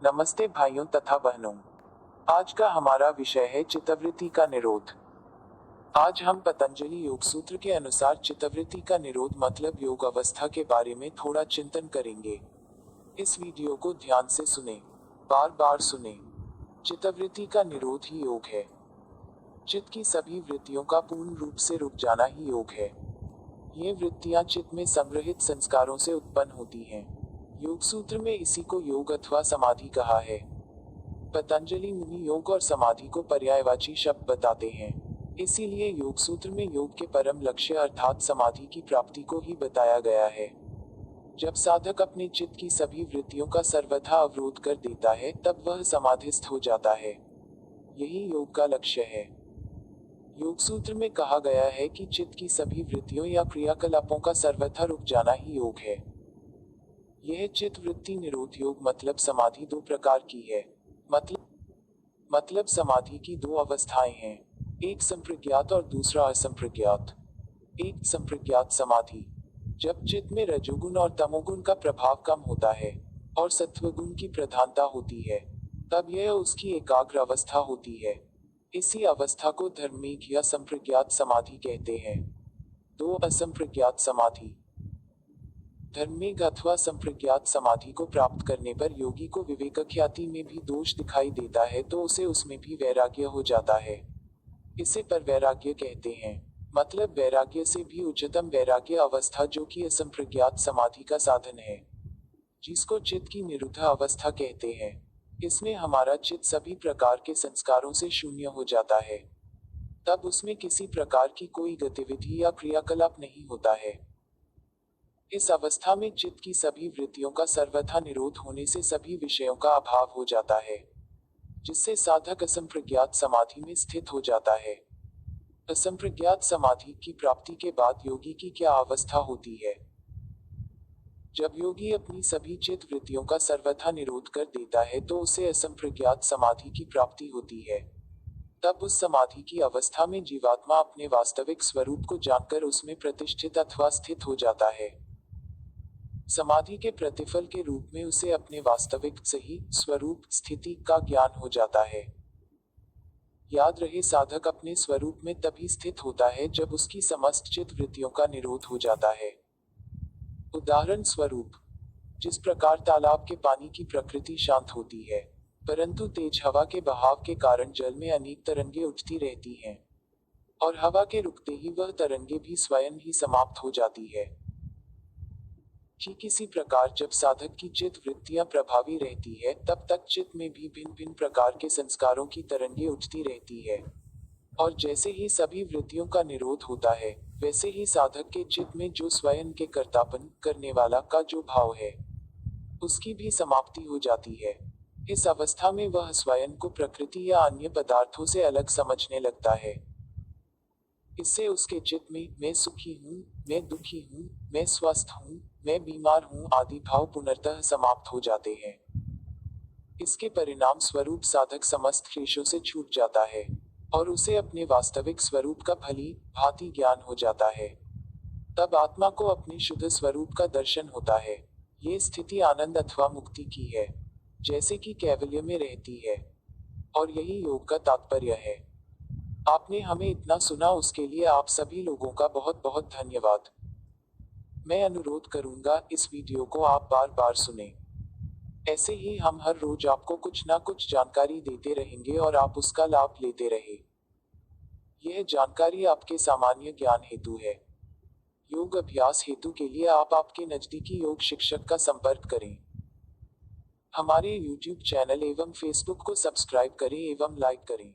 नमस्ते भाइयों तथा बहनों। आज का हमारा विषय है चित्तवृत्ति का निरोध। आज हम पतंजलि योग सूत्र के अनुसार चित्तवृत्ति का निरोध मतलब योग अवस्था के बारे में थोड़ा चिंतन करेंगे। इस वीडियो को ध्यान से सुने, बार बार सुने। चित्तवृत्ति का निरोध ही योग है। चित्त की सभी वृत्तियों का पूर्ण रूप से रुक जाना ही योग है। ये वृत्तियां चित्त में संग्रहित संस्कारों से उत्पन्न होती हैं। योग सूत्र में इसी को योग अथवा समाधि कहा है। पतंजलि मुनि योग और समाधि को पर्यायवाची शब्द बताते हैं। इसीलिए योग सूत्र में योग के परम लक्ष्य अर्थात समाधि की प्राप्ति को ही बताया गया है। जब साधक अपने चित्त की सभी वृत्तियों का सर्वथा अवरोध कर देता है तब वह समाधिस्थ हो जाता है। यही योग का लक्ष्य है। योग सूत्र में कहा गया है कि चित्त की सभी वृत्तियों या क्रियाकलापों का सर्वथा रुक जाना ही योग है। यह चित्त वृत्ति निरोध योग मतलब समाधि दो प्रकार की है। मतलब समाधि की दो अवस्थाएं हैं, एक संप्रज्ञात और दूसरा असंप्रज्ञात। एक संप्रज्ञात समाधि, जब चित्त में रजोगुण और तमोगुण का प्रभाव कम होता है और सत्वगुण की प्रधानता होती है, तब यह उसकी एकाग्र अवस्था होती है। इसी अवस्था को धर्मीग या संप्रज्ञात समाधि कहते हैं। दो असंप्रज्ञात समाधि। धर्मीग अथवा संप्रज्ञात समाधि को प्राप्त करने पर योगी को विवेकख्याति में भी दोष दिखाई देता है तो उसे उसमें भी वैराग्य हो जाता है। इसे पर वैराग्य कहते हैं। मतलब वैराग्य से भी उच्चतम वैराग्य अवस्था जो कि असंप्रज्ञात समाधि का साधन है, जिसको चित्त की निरुद्ध अवस्था कहते हैं। इसमें हमारा चित्त सभी प्रकार के संस्कारों से शून्य हो जाता है। तब उसमें किसी प्रकार की कोई गतिविधि या क्रियाकलाप नहीं होता है। इस अवस्था में चित्त की सभी वृत्तियों का सर्वथा निरोध होने से सभी विषयों का अभाव हो जाता है, जिससे साधक असंप्रज्ञात समाधि में स्थित हो जाता है। असंप्रज्ञात समाधि की प्राप्ति के बाद योगी की क्या अवस्था होती है? जब योगी अपनी सभी चित्त वृत्तियों का सर्वथा निरोध कर देता है तो उसे असंप्रज्ञात समाधि की प्राप्ति होती है। तब उस समाधि की अवस्था में जीवात्मा अपने वास्तविक स्वरूप को जानकर उसमें प्रतिष्ठित अथवा स्थित हो जाता है। समाधि के प्रतिफल के रूप में उसे अपने वास्तविक सही स्वरूप स्थिति का ज्ञान हो जाता है। याद रहे, साधक अपने स्वरूप में तभी स्थित होता है जब उसकी समस्त चित्त वृत्तियों का निरोध हो जाता है। उदाहरण स्वरूप, जिस प्रकार तालाब के पानी की प्रकृति शांत होती है, परंतु तेज हवा के बहाव के कारण जल में अनेक तरंगे उठती रहती हैं, और हवा के रुकते ही वह तरंगे भी स्वयं ही समाप्त हो जाती है। ठीक इसी प्रकार जब साधक की चित्त वृत्तियां प्रभावी रहती है तब तक चित्त में भी भिन्न भिन्न प्रकार के संस्कारों की तरंगे उठती रहती है, और जैसे ही सभी वृत्तियों का निरोध होता है वैसे ही साधक के चित्त में जो स्वयं के कर्तापन करने वाला का जो भाव है उसकी भी समाप्ति हो जाती है। इस अवस्था में वह स्वयं को प्रकृति या अन्य पदार्थों से अलग समझने लगता है। इससे उसके चित्त में मैं सुखी हूँ, मैं दुखी हूँ, मैं स्वस्थ हूँ, मैं बीमार हूँ आदि भाव पुनर्तः समाप्त हो जाते हैं। इसके परिणाम स्वरूप साधक समस्त क्लेशों से छूट जाता है और उसे अपने वास्तविक स्वरूप का भली भांति ज्ञान हो जाता है। तब आत्मा को अपने शुद्ध स्वरूप का दर्शन होता है। ये स्थिति आनंद अथवा मुक्ति की है, जैसे कि कैवल्य में रहती है, और यही योग का तात्पर्य है। आपने हमें इतना सुना उसके लिए आप सभी लोगों का बहुत बहुत धन्यवाद। मैं अनुरोध करूंगा इस वीडियो को आप बार बार सुने। ऐसे ही हम हर रोज आपको कुछ ना कुछ जानकारी देते रहेंगे और आप उसका लाभ लेते रहे। यह जानकारी आपके सामान्य ज्ञान हेतु है। योग अभ्यास हेतु के लिए आप आपके नजदीकी योग शिक्षक का संपर्क करें। हमारे YouTube चैनल एवं Facebook को सब्सक्राइब करें एवं लाइक करें।